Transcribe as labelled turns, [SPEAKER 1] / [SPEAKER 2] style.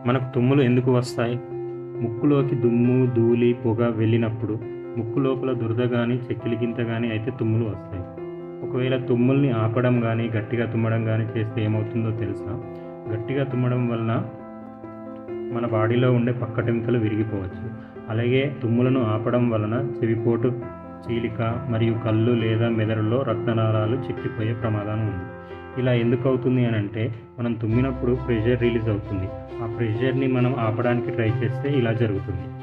[SPEAKER 1] మనకు తుమ్ములు ఎందుకు వస్తాయి? ముక్కులోకి దుమ్ము, ధూళి, పొగ వెళ్ళినప్పుడు ముక్కు లోపల దురద కానీ, చెక్కిలి గింత కానీ అయితే తుమ్ములు వస్తాయి. ఒకవేళ తుమ్ముల్ని ఆపడం కానీ, గట్టిగా తుమ్మడం కానీ చేస్తే ఏమవుతుందో తెలుసా? గట్టిగా తుమ్మడం వలన మన బాడీలో ఉండే పక్కటెముకలు విరిగిపోవచ్చు. అలాగే తుమ్ములను ఆపడం వలన చెవిపోటు, చీలిక మరియు కళ్ళు లేదా మెదడులో రక్తనాళాలు చిక్కిపోయే ప్రమాదం ఉంది. ఇలా ఎందుకు అవుతుంది అని అంటే, మనం తుమ్మినప్పుడు ప్రెషర్ రిలీజ్ అవుతుంది. ఆ ప్రెషర్ని మనం ఆపడానికి ట్రై చేస్తే ఇలా జరుగుతుంది.